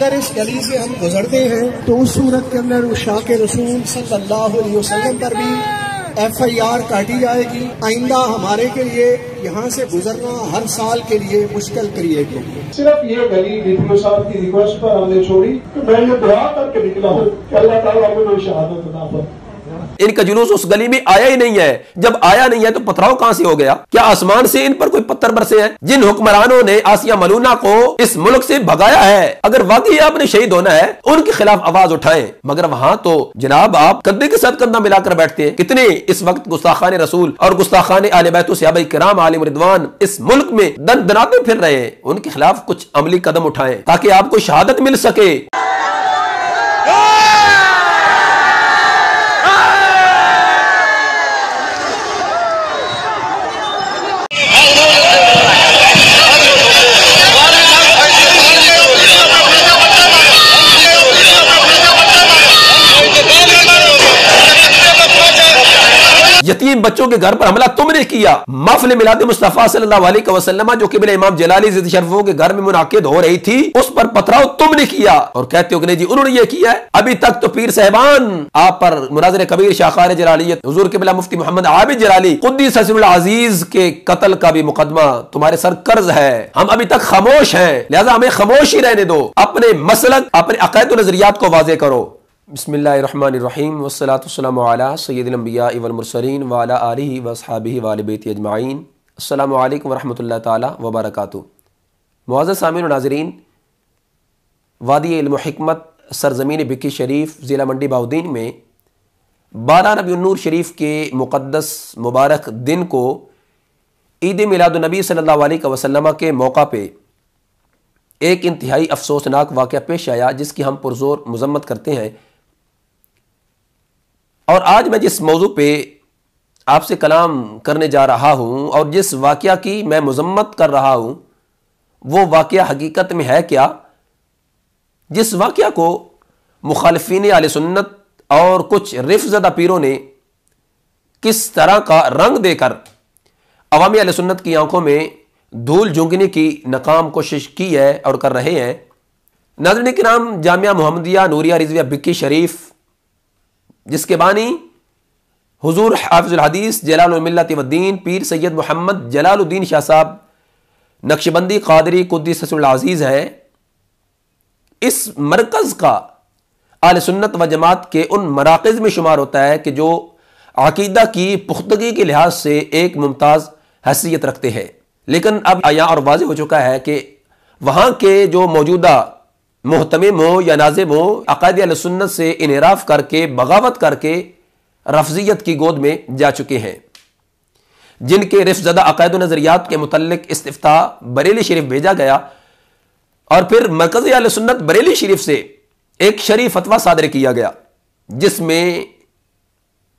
अगर इस गली से हम गुजरते हैं तो उस सूरत के अंदर उशाक रसूल सल्लल्लाहु अलैहि वसल्लम पर भी FIR काटी जाएगी। आइंदा हमारे के लिए यहाँ से गुजरना हर साल के लिए मुश्किल क्रिएट होगी। सिर्फ ये गली डीपीओ साहब की रिक्वेस्ट पर हमने छोड़ी तो मैं ये दुआ करके निकला हूँ कि अल्लाह ताला मुझे शहादत अता फरमाए। इनका जुलूस उस गली में आया ही नहीं है। जब आया नहीं है तो पथराव कहां से हो गया? क्या आसमान से इन पर कोई पत्थर बरसे हैं? जिन हुक्मरानों ने आसिया मलूना को इस मुल्क से भगाया है, अगर वाकई आपने शहीद होना है उनके खिलाफ आवाज उठाएं। मगर वहां तो जनाब आप कंधे के साथ कंधा मिलाकर बैठते हैं। कितने इस वक्त गुस्ताखान रसूल और गुस्ताखान आले बैत सहाबा किराम आलिम रिदवान इस मुल्क में दन दनाते फिर रहे हैं। उनके खिलाफ कुछ अमली कदम उठाएं ताकि आपको शहादत मिल सके। यतीम बच्चों के घर पर हमला तुमने किया। महफिल मिलाद मुस्तफा सल्लल्लाहु अलैहि वसल्लम जो किबला इमाम जलाली ज़िद शरीफों के घर में मुनाकिद हो रही थी, उस पर पथराव तुमने किया और कहते हो कि नहीं जी उन्होंने ये किया है। अभी तक तो पीर साहबान आप पर मुनाज़िर कबीर शाखार जलालियत हुजूर किबला मुफ्ती मोहम्मद आबिद जलाली कुद्दीस सिर्रुल अज़ीज़ के कत्ल का भी मुकदमा तुम्हारे सर कर्ज है। हम अभी तक खामोश हैं, लिहाजा हमें खामोश ही रहने दो। अपने मसलक अपने अक़ीदत व नज़रियात को वाज़ेह करो। बिस्मिल्लाहिर्रहमानिर्रहीम वस्सलातु वस्सलामु अला सय्यिदिल अंबिया वल मुरसलीन व अला आलिहि व अस्हाबिहि व अहलि बैति अजमाइन। अस्सलामु अलैकुम व रहमतुल्लाहि ताला व बरकातुहू। मुअज़्ज़ज़ सामीन व नाज़रीन, वादी इल्म व हिकमत सरज़मीन बिक्की शरीफ ज़िला मंडी बहाउद्दीन में 12 रबीउन नूर शरीफ के मुक़द्दस मुबारक दिन को ईद मिलादुन नबी सल्लल्लाहु अलैहि वसल्लम के मौका पे एक इंतहाई अफसोसनाक वाक़या पेश आया जिसकी हम पुरज़ोर मज़म्मत करते हैं। और आज मैं जिस मौजू पे आपसे कलाम करने जा रहा हूँ और जिस वाक़या की मैं मज़म्मत कर रहा हूँ वो वाक़या हकीकत में है क्या, जिस वाक़या को मुखालिफीन अहले सुन्नत और कुछ रिफ़्ज़दा पीरों ने किस तरह का रंग देकर अवामी अहले सुन्नत की आंखों में धूल झोंकने की नाकाम कोशिश की है और कर रहे हैं। नाज़रीन किराम, जामिया मुहम्मदिया नूरिया रिज़विया बिक्की शरीफ जिसके बानी हुजूर हाफिज़ुल हदीस जलालुल मिल्लत व दीन पीर सैयद मोहम्मद जलालुद्दीन शाह साहब नक्शबंदी क़ादरी कुद्दीस सिर्रुल अज़ीज़ है, इस मरकज़ का आले सुन्नत व जमात के उन मराकिज़ में शुमार होता है कि जो अक़ीदा की पुख्तगी के लिहाज से एक मुमताज़ हैसियत रखते हैं। लेकिन अब आया और वाज़ेह हो चुका है कि वहाँ के जो मौजूदा मुहतमिम हो या नाज़िम हो अक़ायद अहले सुन्नत से इनहिराफ करके बगावत करके रफ़ज़ियत की गोद में जा चुके हैं। जिनके रिफ़्ज़दा अक़ायद व नज़रियात के मुतल्लिक़ इस्तिफ़्ता बरेली शरीफ भेजा गया और फिर मरकज़ी अहले सुन्नत बरेली शरीफ से एक शरई फतवा सादर किया गया जिसमें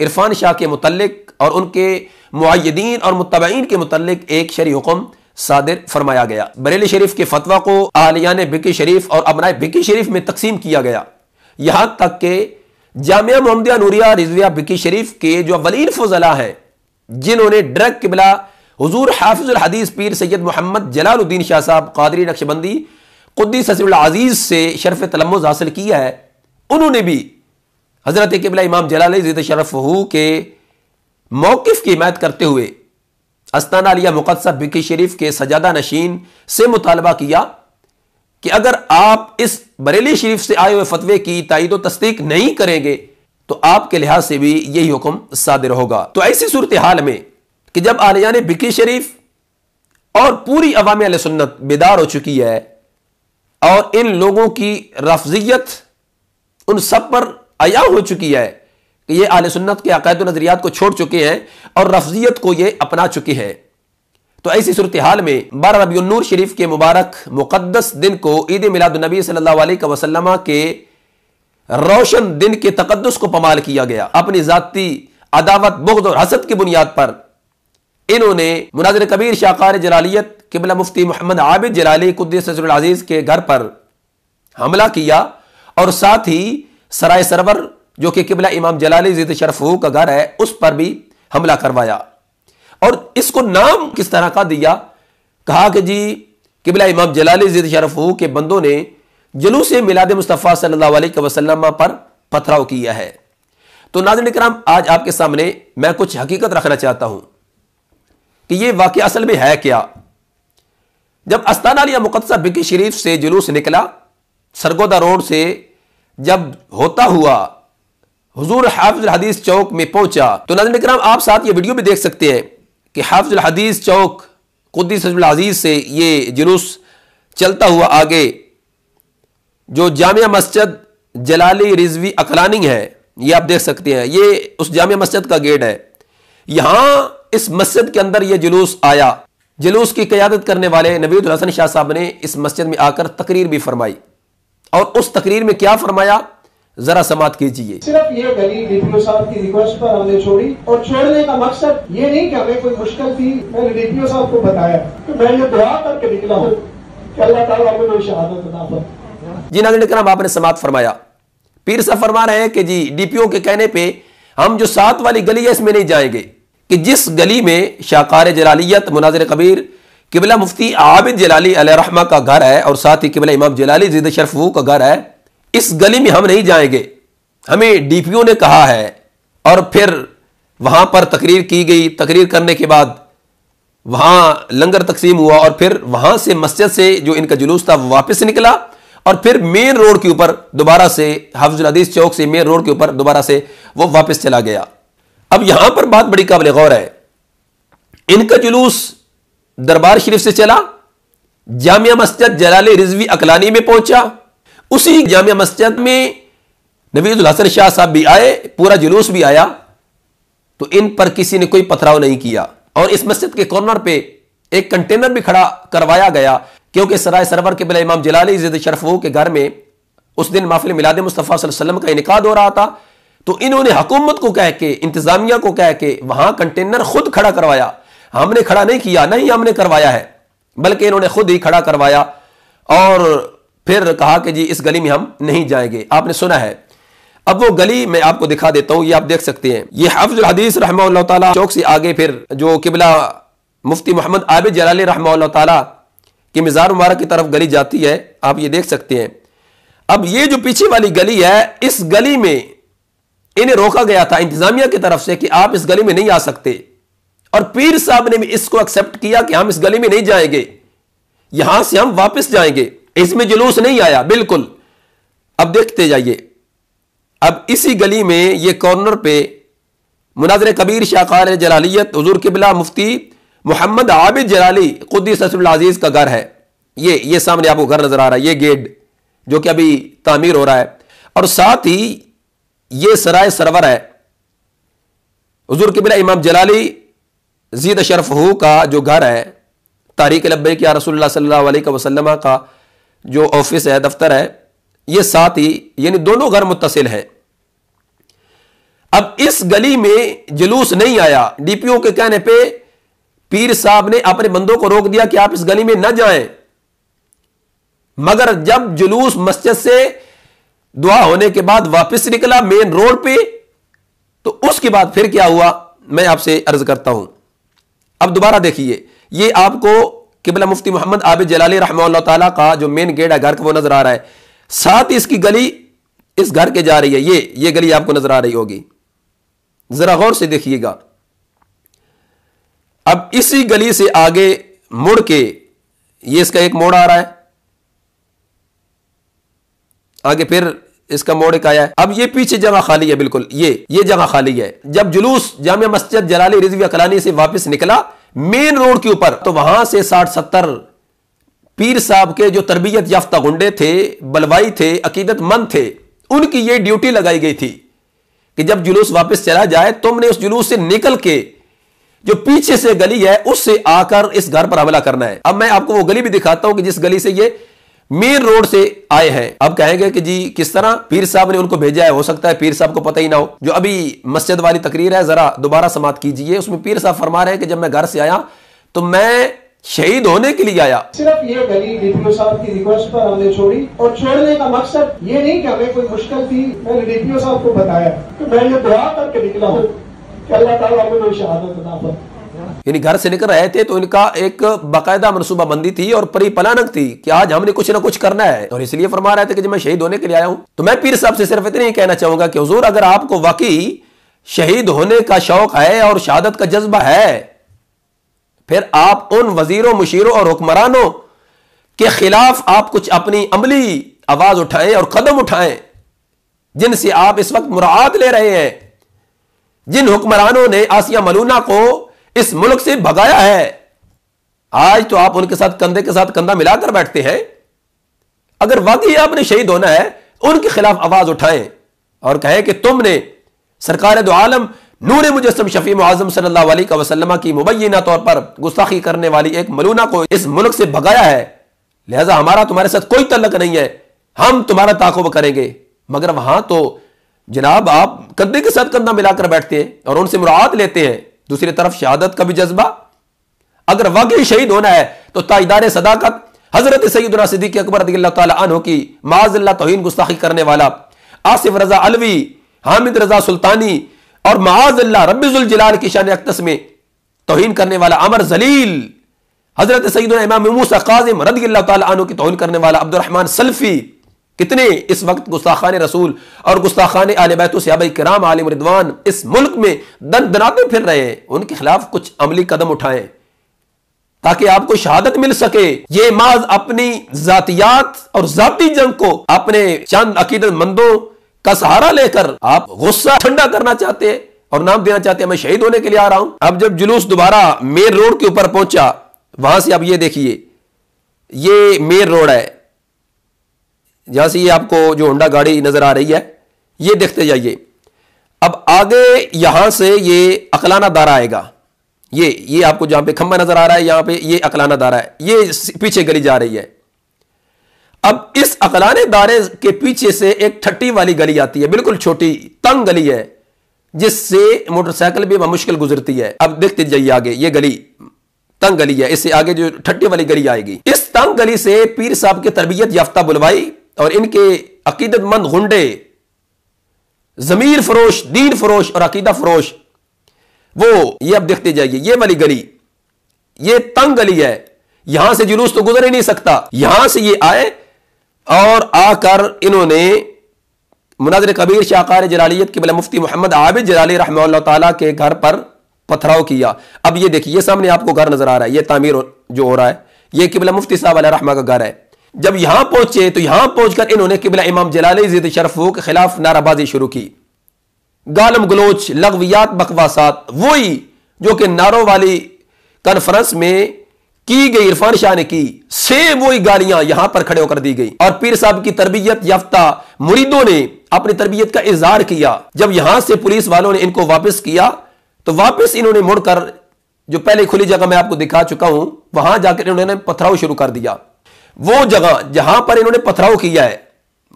इरफान शाह के मुतल्लिक़ और उनके मुअय्यदीन और मुत्तबईन के मुतल्लिक़ एक शरई हुक्म सादिर फरमाया गया। बरेली शरीफ के फतवा को आलियान बिक्की शरीफ और अबनाए बिक्की शरीफ में तकसीम किया गया। यहाँ तक कि जामिया मुहम्मदिया नूरिया रिज़विया बिक्की शरीफ के जो अव्वलीन फ़ुज़ला हैं जिन्होंने डायरेक्ट क़िबला हुजूर हाफिज़ुल हदीस पीर सैयद मोहम्मद जलालुद्दीन शाह साहब क़ादरी नक्शबंदी कुद्दीस सिर्रुल अज़ीज़ से शरफ़ तलम्मुज़ हासिल किया है, उन्होंने भी हज़रत क़िबला इमाम जलाली ज़िद शरफ़हू के मौक़िफ़ की हिमायत करते हुए अस्ताना अलिया मुक़द्दसा बिक्की शरीफ के सजादा नशीन से मुतालबा किया कि अगर आप इस बरेली शरीफ से आए हुए फतवे की तायीद व तस्दीक नहीं करेंगे तो आपके लिहाज से भी यही हुक्म सादिर होगा। तो ऐसी सूरत हाल में कि जब आलियान बिक्की शरीफ और पूरी अवामी अहले सुन्नत बेदार हो चुकी है और इन लोगों की रफ़ज़ियत उन सब पर आया हो चुकी है कि ये आले सुन्नत के अक़ायद व नज़रियात को छोड़ चुके हैं और रफ़ज़ियत को ये अपना चुके हैं, तो ऐसी सूरत हाल में 12 रबीउन नूर शरीफ के मुबारक मुक़द्दस दिन को ईद मिलादुन नबी सल्लल्लाहु अलैहि वसल्लम के रोशन दिन के तक़द्दुस को पमाल किया गया। अपनी ज़ाती अदावत बुग़्ज़ और हसद की बुनियाद पर इन्होंने मुनाज़िर कबीर शाखार जलालियत क़िबला मुफ्ती मोहम्मद आबिद जलाली कुद्दीस सिर्रुल अज़ीज़ के घर पर हमला किया और साथ ही सराय सरवर जो कि क़िबला इमाम जलाली ज़िद शरफ़हू का घर है उस पर भी हमला करवाया। और इसको नाम किस तरह का दिया, कहा कि जी क़िबला इमाम जलाली ज़िद शरफ़हू के बंदों ने जुलूस मिलाद मुस्तफ़ा सल्लल्लाहु अलैहि वसल्लम पर पथराव किया है। तो नाज़रीन किराम, आज आपके सामने मैं कुछ हकीकत रखना चाहता हूं कि यह वाक़या असल में है क्या। जब अस्ताना आलिया मुक़द्दसा बिकी शरीफ से जुलूस निकला, सरगोदा रोड से जब होता हुआ हुजूर हाफिजुल हदीस चौक में पहुंचा, तो नाज़रीन किराम आप साथ ये वीडियो भी देख सकते हैं कि हाफिजुल हदीस चौक कुद्दीसहुल अज़ीज़ से ये जुलूस चलता हुआ आगे जो जामिया मस्जिद जलाली रिजवी अकलानी है, ये आप देख सकते हैं, ये उस जामिया मस्जिद का गेट है। यहां इस मस्जिद के अंदर ये जुलूस आया। जुलूस की क़यादत करने वाले नवीद हसन शाह साहब ने इस मस्जिद में आकर तकरीर भी फरमाई, और उस तकरीर में क्या फरमाया जरा समात कीजिए। सिर्फ ये गली डीपीओ साहब की रिक्वेस्ट पर हमने छोड़ी, और छोड़ने का मकसद ये नहीं कि हमें कोई मुश्किल थी। मैंने डीपीओ साहब को बताया कि मैं ये दुआ करके निकला हूँ कि अल्लाह ताला मुझे शहादत अता फरमाए। जी नाज़रीन किराम, आपने समात फरमाया। पीर साहब फरमा रहे हैं कि जी डीपीओ के कहने पे हम जो 7 वाली गली है इसमें नहीं जाएंगे, कि जिस गली में शाहकार जलालियत मुनाज़िर कबीर किबला मुफ्ती आबिद जलाली अलैहिर्रहमा का घर है और साथ ही किबला इमाम जलाली ज़िद शरफ का घर है, इस गली में हम नहीं जाएंगे, हमें डीपीओ ने कहा है। और फिर वहां पर तकरीर की गई। तकरीर करने के बाद वहां लंगर तकसीम हुआ, और फिर वहां से मस्जिद से जो इनका जुलूस था वो वापस निकला, और फिर मेन रोड के ऊपर दोबारा से हाफिजुल हदीस चौक से मेन रोड के ऊपर दोबारा से वो वापस चला गया। अब यहां पर बात बड़ी काबिल गौर है, इनका जुलूस दरबार शरीफ से चला, जामिया मस्जिद जलाली रिजवी अकलानी में पहुंचा। उसी जामिया मस्जिद में नवीद हसन शाह साहब भी आए, पूरा जुलूस भी आया, तो इन पर किसी ने कोई पथराव नहीं किया। और इस मस्जिद के कॉर्नर पे एक कंटेनर भी खड़ा करवाया गया, क्योंकि सराय सरवर के बिला इमाम जलाली ज़िद शरफ के घर में उस दिन महफिल मिलाद मुस्तफ़ा सल्लल्लाहु अलैहि वसल्लम का इनेकाद हो रहा था। तो इन्होंने हुकूमत को कह के, इंतजामिया को कह के वहां कंटेनर खुद खड़ा करवाया। हमने खड़ा नहीं किया, नहीं हमने करवाया है, बल्कि इन्होंने खुद ही खड़ा करवाया, और फिर कहा कि जी इस गली में हम नहीं जाएंगे। आपने सुना है। अब वो गली मैं आपको दिखा देता हूं, ये आप देख सकते हैं। ये हाफिजुल हदीस रहमतुल्लाह ताला चौक से आगे फिर जो किबला मुफ्ती मोहम्मद आबिद जलाली रहमतुल्लाह ताला की मज़ार मुबारक की तरफ गली जाती है, आप ये देख सकते हैं। अब ये जो पीछे वाली गली है, इस गली में इन्हें रोका गया था इंतजामिया की तरफ से कि आप इस गली में नहीं आ सकते, और पीर साहब ने भी इसको एक्सेप्ट किया कि हम इस गली में नहीं जाएंगे, यहां से हम वापस जाएंगे, इसमें जुलूस नहीं आया बिल्कुल। अब देखते जाइए, अब इसी गली में ये कॉर्नर पे मुनाज़िर कबीर शाहकार जलालियत हुजूर किबला मुफ्ती मोहम्मद आबिद जलाली कुद्दीसहुल अज़ीज़ का घर है। ये सामने आपको घर नजर आ रहा है, ये गेट जो कि अभी तामीर हो रहा है, और साथ ही ये सराय सरवर है हुजूर किबला इमाम जलाली ज़िद शरफ का जो घर है, तारीक लब्बैक या रसूलुल्लाह सल्लल्लाहु अलैहि वसल्लम का जो ऑफिस है, दफ्तर है, ये साथ ही यानी दोनों घर मुत्तसिल है। अब इस गली में जुलूस नहीं आया। डीपीओ के कहने पे पीर साहब ने अपने बंदों को रोक दिया कि आप इस गली में न जाएं, मगर जब जुलूस मस्जिद से दुआ होने के बाद वापस निकला मेन रोड पे, तो उसके बाद फिर क्या हुआ मैं आपसे अर्ज करता हूं। अब दोबारा देखिए, ये आपको किबला मुफ्ती मोहम्मद आबिद जलाली रहमतुल्लाह ताला का जो मेन गेट है घर का वो नजर आ रहा है, साथ ही इसकी गली इस घर के जा रही है। ये गली आपको नजर आ रही होगी, जरा गौर से देखिएगा। अब इसी गली से आगे मुड़ के ये इसका एक मोड़ आ रहा है, आगे फिर इसका मोड़ एक आया है। अब ये पीछे जगह खाली है, बिल्कुल ये जगह खाली है। जब जुलूस जामिया मस्जिद जलाली रिजवी अकलानी से वापस निकला मेन रोड के ऊपर, तो वहां से 60-70 पीर साहब के जो तरबियत याफ्ता गुंडे थे, बलवाई थे, अकीदतमंद थे, उनकी ये ड्यूटी लगाई गई थी कि जब जुलूस वापस चला जाए, तुमने उस जुलूस से निकल के जो पीछे से गली है उससे आकर इस घर पर हमला करना है। अब मैं आपको वो गली भी दिखाता हूं कि जिस गली से ये मेन रोड से आए हैं। अब कहेंगे कि जी किस तरह पीर साहब ने उनको भेजा है, हो सकता है पीर साहब को पता ही ना हो। जो अभी मस्जिद वाली तकरीर है, जरा दोबारा समात कीजिए। उसमें पीर साहब फरमा रहे हैं कि जब मैं घर से आया तो मैं शहीद होने के लिए आया। सिर्फ ये गली डीपीओ साहब की रिक्वेस्ट पर हमने छोड़ी, और छोड़ने का मकसद ये नहीं कि हमें कोई मुश्किल थी। मैंने डीपीओ साहब को बताया कि मैं ये दुआ करके निकला हूँ कि अल्लाह ताला मुझे शहादत अता फरमाए। यानी घर से निकल रहे थे तो इनका एक बाकायदा मनसूबाबंदी थी और परिपलानक थी कि आज हमने कुछ ना कुछ करना है, और इसलिए फरमा रहे थे कि जब मैं शहीद होने के लिए आया हूं। तो मैं पीर साहब से सिर्फ इतना ही कहना चाहूंगा कि हुजूर, अगर आपको वाकई शहीद होने का शौक है और शहादत का जज्बा है, फिर आप उन वजीरों, मुशीरों और हुक्मरानों के खिलाफ आप कुछ अपनी अमली आवाज उठाएं और कदम उठाएं जिनसे आप इस वक्त मुराद ले रहे हैं, जिन हुक्मरानों ने आसिया मलूना को इस मुल्क से भगाया है। आज तो आप उनके साथ कंधे के साथ कंधा मिलाकर बैठते हैं। अगर वाकई आपने शहीद होना है, उनके खिलाफ आवाज उठाएं और कहें कि तुमने सरकार दो आलम नूर मुजस्सम शफी मुआज़्ज़म सल्लल्लाहु अलैहि वसल्लम की मुबय्यना तौर पर गुस्ताखी करने वाली एक मलूना को इस मुल्क से भगाया है, लिहाजा हमारा तुम्हारे साथ कोई तल्लक नहीं है, हम तुम्हारा ताक़ुब करेंगे। मगर वहां तो जनाब आप कंधे के साथ कंधा मिलाकर बैठते हैं और उनसे मुराद लेते हैं। दूसरी तरफ शहादत का भी जज्बा, अगर वाकई शहीद होना है तो ताजदार सदाकत हजरत सैयदना सिद्दीक़ अकबर रज़ियल्लाहु ताला अन्हु की माज़अल्लाह तौहीन गुस्ताखी करने वाला आसिफ रजा अलवी, हामिद रजा सुल्तानी और माज़अल्लाह रब्बिजुल जलाल की शान अक़दस में तौहीन करने वाला अमर जलील हजरत सैयदना इमाम मूसा काज़िम रज़ियल्लाहु ताला अन्हु की तौहीन करने वाला अब्दुर्रहमान सल्फी, कितने इस वक्त गुस्ताखान रसूल और गुस्ताखान आले बैत सहाबा किराम आलिम रिदवान इस मुल्क में दनाते फिर रहे हैं। उनके खिलाफ कुछ अमली कदम उठाएं ताकि आपको शहादत मिल सके। ये माज अपनी जातियात और जाती जंग को अपने चंद अकीदतमंदों का सहारा लेकर आप गुस्सा ठंडा करना चाहते हैं और नाम देना चाहते हैं मैं शहीद होने के लिए आ रहा हूं। अब जब जुलूस दोबारा मेन रोड के ऊपर पहुंचा, वहां से अब ये देखिए, ये मेन रोड है, जहां से ये आपको जो होंडा गाड़ी नजर आ रही है, ये देखते जाइए। अब आगे यहां से ये अकलाना दारा आएगा, ये आपको जहां पे खंबा नजर आ रहा है, यहां पे ये अकलाना दारा है, ये पीछे गली जा रही है। अब इस अकलाने दारे के पीछे से एक ठट्टी वाली गली आती है, बिल्कुल छोटी तंग गली है जिससे मोटरसाइकिल भी मुश्किल गुजरती है। अब देखते जाइए आगे, ये गली तंग गली है, इससे आगे जो ठट्टी वाली गली आएगी। इस तंग गली से पीर साहब की तरबियत याफ्ता बुलवाई और इनके अकीदतमंद गुंडे, जमीर फरोश, दीन फरोश और अकीदा फरोश, वो ये अब देखते जाइए, ये वाली गली, ये तंग गली है, यहां से जुलूस तो गुजर ही नहीं सकता। यहां से ये आए और आकर इन्होंने मुनाज़िर कबीर शाहकार जलालियत क़िबला मुफ्ती मोहम्मद आबिद जलाली रहमतुल्लाह ताला के घर पर पथराव किया। अब ये देखिए, ये सामने आपको घर नजर आ रहा है, ये तामीर जो हो रहा है, ये क़िबला मुफ्ती साहब अलैहि रहमा का घर है। जब यहां पहुंचे तो यहां पहुंचकर इन्होंने क़िबला इमाम जलाली ज़िद शरफ़ के खिलाफ नाराबाजी शुरू की, गालम गलोच, लग़वियात, बकवासात, वही जो कि नारों वाली कॉन्फ्रेंस में की गई, इरफान शाह ने की, सेम वही गालियां यहां पर खड़े होकर दी गई। और पीर साहब की तरबियत याफ्ता मुरीदों ने अपनी तरबियत का इजहार किया। जब यहां से पुलिस वालों ने इनको वापस किया तो वापस इन्होंने मुड़कर जो पहले खुली जगह मैं आपको दिखा चुका हूं, वहां जाकर इन्होंने पथराव शुरू कर दिया। वो जगह जहां पर इन्होंने पथराव किया है,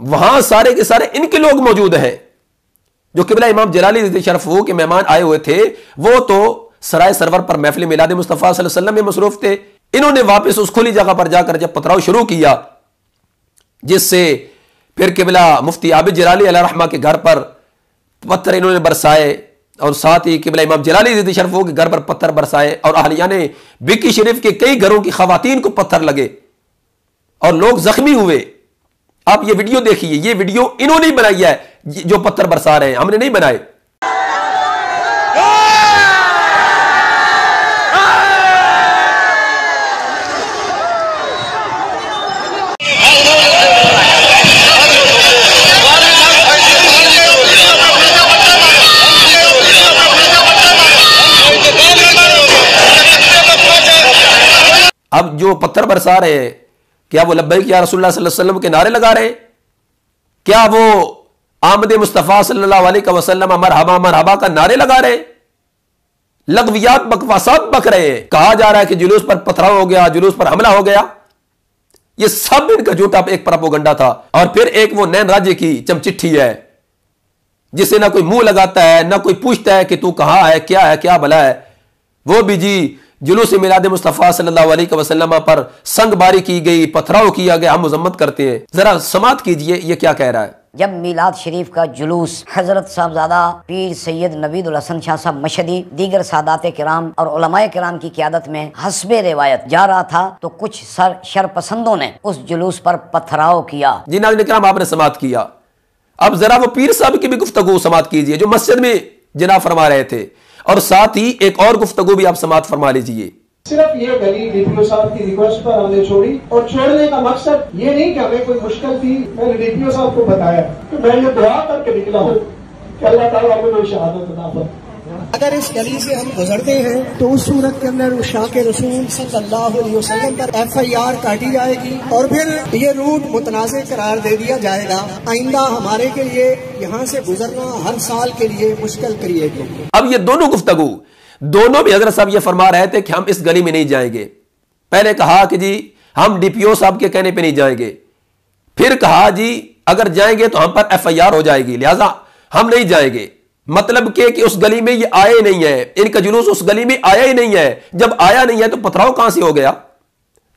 वहां सारे के सारे इनके लोग मौजूद हैं। जो क़िबला इमाम जलाली शरफ़ के मेहमान आए हुए थे, वो तो सराय सरवर पर महफिल मिलाद मुस्तफ़ा सल्लल्लाहु अलैहि वसल्लम में मसरूफ थे। इन्होंने वापस उस खुली जगह पर जाकर जब पथराव शुरू किया, जिससे फिर क़िबला मुफ्ती आबिद जलाली अलैहि रहमा के घर पर पत्थर इन्होंने बरसाए और साथ ही क़िबला इमाम जलाली ज़िद शरफ़ के घर पर पत्थर बरसाए और अहलियाने बिकी शरीफ के कई घरों की खवातीन को पत्थर लगे और लोग जख्मी हुए। आप ये वीडियो देखिए, ये वीडियो इन्होंने बनाई है, जो पत्थर बरसा रहे हैं, हमने नहीं बनाए। अब जो पत्थर बरसा रहे हैं, क्या वो लब्बैक या रसूलुल्लाह सल्लल्लाहु अलैहि वसल्लम के नारे लगा रहे हैं? क्या वो आमद मुस्तफ़ा सल्लल्लाहु अलैहि वसल्लम मरहबा मरहबा का नारे लगा रहे हैं? लग़वियात, बकवासात बक रहे हैं। कहा जा रहा है कि जुलूस पर पथराव हो गया, जुलूस पर हमला हो गया। ये सब इनका झूठा एक प्रोपेगेंडा था। और फिर एक वो नैन राज्य की चमचिट्ठी है जिसे ना कोई मुंह लगाता है, ना कोई पूछता है कि तू कहां है, क्या भला है। वो भी जी जुलूस मिलाद मुस्तफ़ा सल्लल्लाहु अलैहि वसल्लम पर संगबारी की गई, पथराव किया गया, हम मजम्मत करते हैं। जरा समात कीजिए ये क्या कह रहा है। जब मीलाद शरीफ का जुलूस हजरत साहबजादा पीर सैयद नवीदुल हसन शाह साहब मशदी, दीगर सादात किराम और उलमाए किराम की क़यादत में हस्बे रिवायत जा रहा था तो कुछ शरपसंदों ने उस जुलूस पर पथराव किया। जी नाज़रीन किराम, आपने समात किया। अब जरा वो पीर साहब की भी गुफ्तगू समात कीजिए जो मस्जिद में जना फरमा रहे थे, और साथ ही एक और गुफ्तगू भी आप समात फरमा लीजिए। सिर्फ ये गली डीपीओ साहब की रिक्वेस्ट पर हमने छोड़ी, और छोड़ने का मकसद ये नहीं कि हमें कोई मुश्किल थी। मैंने डीपीओ साहब को बताया कि मैं ये दुआ करके निकला हूँ कि अल्लाह ताला मुझे शहादत अता फरमाए। अगर इस गली से हम गुजरते हैं तो उस सूरत के अंदर शाके रसूल सल्लल्लाहु अलैहि वसल्लम पर FIR काटी जाएगी और फिर ये रूट मुतनाज़े करार दे दिया जाएगा। आइंदा हमारे के लिए यहाँ से गुजरना हर साल के लिए मुश्किल क्रिएट होगी। अब ये दोनों गुफ्तगू, दोनों भी हज़रत साहब ये फरमा रहे थे कि हम इस गली में नहीं जाएंगे। पहले कहा कि जी हम DPO साहब के कहने पे नहीं जाएंगे, फिर कहा जी अगर जाएंगे तो हम पर FIR हो जाएगी, लिहाजा हम नहीं जाएंगे। मतलब कि उस गली में ये आए नहीं है, इनका जुलूस उस गली में आया ही नहीं है। जब आया नहीं है तो पथराव कहां से हो गया?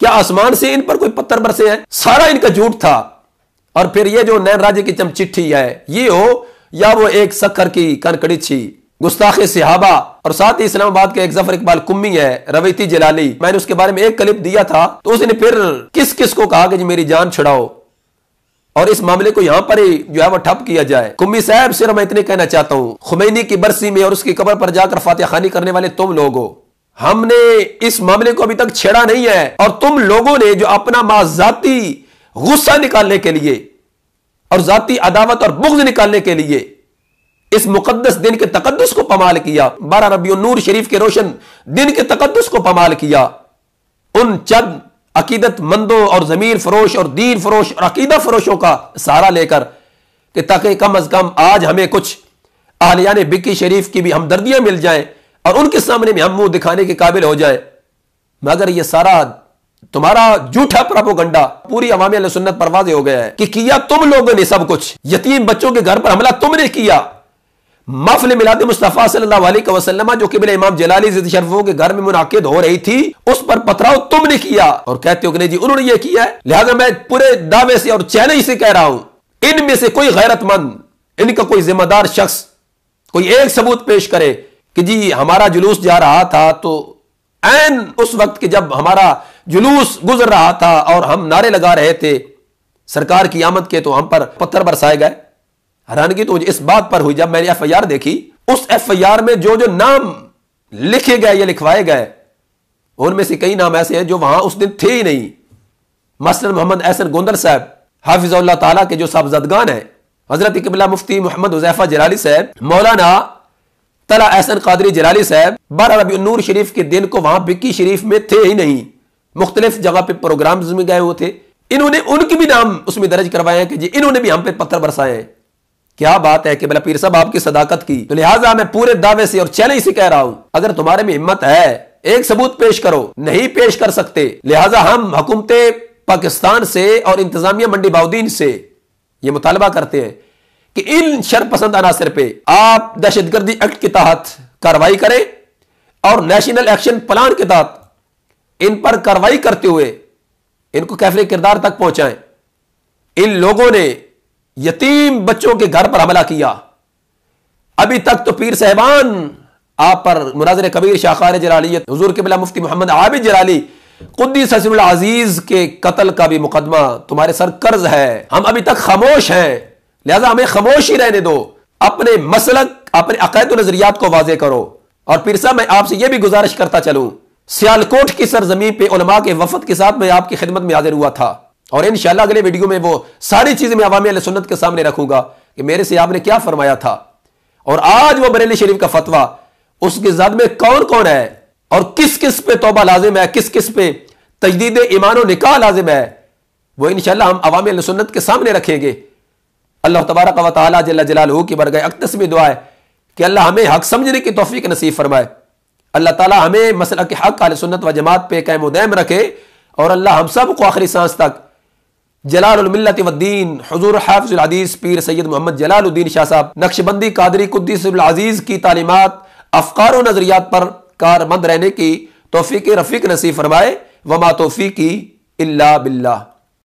क्या आसमान से इन पर कोई पत्थर बरसे हैं? सारा इनका झूठ था। और फिर ये जो नैन राज्य की चमचिट्ठी है ये हो, या वो एक शक्कर की कनकड़ी छी गुस्ताखे सहाबा, और साथ ही इस्लामाबाद के एक जफर इकबाल कुम्मी है रवैती जलाली, मैंने उसके बारे में एक क्लिप दिया था, तो उसने फिर किस किस को कहा कि जी मेरी जान छुड़ाओ और इस मामले को यहां पर ही जो है वो ठप किया जाए। कुम्मी साहब सिर्फ मैं इतने कहना चाहता हूं, खुमैनी की बरसी में और उसकी कब्र पर जाकर फातिहा खानी करने वाले तुम लोग हो, हमने इस मामले को अभी तक छेड़ा नहीं है, और तुम लोगों ने जो अपना माजाती गुस्सा निकालने के लिए और जाती अदावत और बुग़्ज़ निकालने के लिए इस मुकद्दस दिन के तकद्दुस को पमाल किया, 12 रबीउन नूर शरीफ के रोशन दिन के तकद्दुस को पमाल किया, उन चंद अकीदत मंदों और जमीर फरोश और दीन फरोश और अकीदा फरोशों का सहारा लेकर कि ताकि कम अज कम आज हमें कुछ आहलियाने बिक्की शरीफ की भी हमदर्दियां मिल जाएं और उनके सामने में हम मुंह दिखाने के काबिल हो जाए। मगर यह सारा तुम्हारा झूठा प्रोपेगेंडा पूरी अवामी अहले सुन्नत पर वाज़ेह हो गया है कि किया तुम लोगों ने सब कुछ। यतीम बच्चों के घर पर हमला तुमने किया। महफिल मिलाद मुस्तफा सल्लल्लाहु अलैहि वसल्लम जो किबला इमाम जलाली ज़िद शरीफों के घर में मुनाकिद हो रही थी, उस पर पथराव तुमने किया और कहते हो कि नहीं जी उन्होंने ये किया है। लिहाजा मैं पूरे दावे से और चैलेंज से कह रहा हूं, इनमें से कोई गैरतमंद, इनका कोई जिम्मेदार शख्स कोई एक सबूत पेश करे कि जी हमारा जुलूस जा रहा था तो ऐन उस वक्त के जब हमारा जुलूस गुजर रहा था और हम नारे लगा रहे थे सरकार की आमद के, तो हम पर पत्थर बरसाए गए। हैरानगी तो इस बात पर हुई जब मैंने FIR देखी, उस FIR में जो जो नाम लिखे गए या लिखवाए गए उनमें से कई नाम ऐसे हैं जो वहां उस दिन थे ही नहीं। मसलन मोहम्मद एहसन गोंदर साहब हाफिज़हुल्लाह ताला के जो साहबजादगान है, हजरत किबला मुफ्ती मोहम्मद हुज़ैफा जलाली साहब, मौलाना तला एहसन कादरी जलाली साहब 12 रबीउन नूर शरीफ के दिन को वहां बिक्की शरीफ में थे ही नहीं, मुख्तलिफ जगह पे प्रोग्राम्स में गए हुए थे। इन्होंने उनके भी नाम उसमें दर्ज करवाए हैं कि जी इन्होंने भी हम पे पत्थर बरसाए हैं। क्या बात है कि भला पीर साहब आपकी सदाकत की। तो लिहाजा मैं पूरे दावे से और चैलेंज से कह रहा हूं, अगर तुम्हारे में हिम्मत है एक सबूत पेश करो। नहीं पेश कर सकते, लिहाजा हम हुकूमत पाकिस्तान से और इंतजामिया मंडी बाउद्दीन से यह मुतालबा करते हैं कि इन शरपसंद अनासर पे आप दहशतगर्दी एक्ट के तहत कार्रवाई करें और नेशनल एक्शन प्लान के तहत इन पर कार्रवाई करते हुए इनको कैफले किरदार तक पहुंचाएं। इन लोगों ने यतीम बच्चों के घर पर हमला किया। अभी तक तो पीर साहबान आप पर मुनाज़िर कबीर शाखार जलालियत हुजूर किबला मुफ्ती मोहम्मद आबिद जलाली कुद्दीस ससरुल अजीज के कत्ल का भी मुकदमा तुम्हारे सर कर्ज है। हम अभी तक खामोश हैं, लिहाजा हमें खामोश ही रहने दो। अपने मसलक, अपने अक़ायद नजरियात को वाज़ेह करो। और पीर साहब मैं आपसे यह भी गुजारिश करता चलूं, सियालकोट की सरजमीन पे उलमा के वफद के साथ मैं आपकी खिदमत में हाजिर हुआ था और इंशाअल्लाह अगले वीडियो में वो सारी चीजें मैं अवामी अहले सुन्नत के सामने रखूंगा कि मेरे से आपने क्या फरमाया था। और आज वो बरेली शरीफ का फतवा, उसके ज़द में कौन कौन है और किस किस पे तौबा लाजिम है, किस किस पे तजदीद ईमान और निकाह लाजिम है, वो इंशाअल्लाह हम अवामी अहले सुन्नत के सामने रखेंगे। अल्लाह तबारक व तआला जल्ल जलालहू की बरगाह अक़दस में दुआ है कि अल्लाह हमें हक समझने की तौफीक नसीब फरमाए। अल्लाह ताला हमें मसलक के हक अहले सुन्नत व जमात पे कायम दायम रखे और अल्लाह हम सब को आखिरी सांस तक जलालुल मिल्लत व दीन हुजूर हाफिजुल हदीस पीर सैयद मोहम्मद जलालुद्दीन शाह साहब नक्शबंदी कादरी कुद्दीसुल अजीज की तालीमात, अफकार व नजरियात पर कारमंद रहने की तौफीक रफीक नसीब फरमाए। वमा तौफीकी इल्ला बिल्लाह।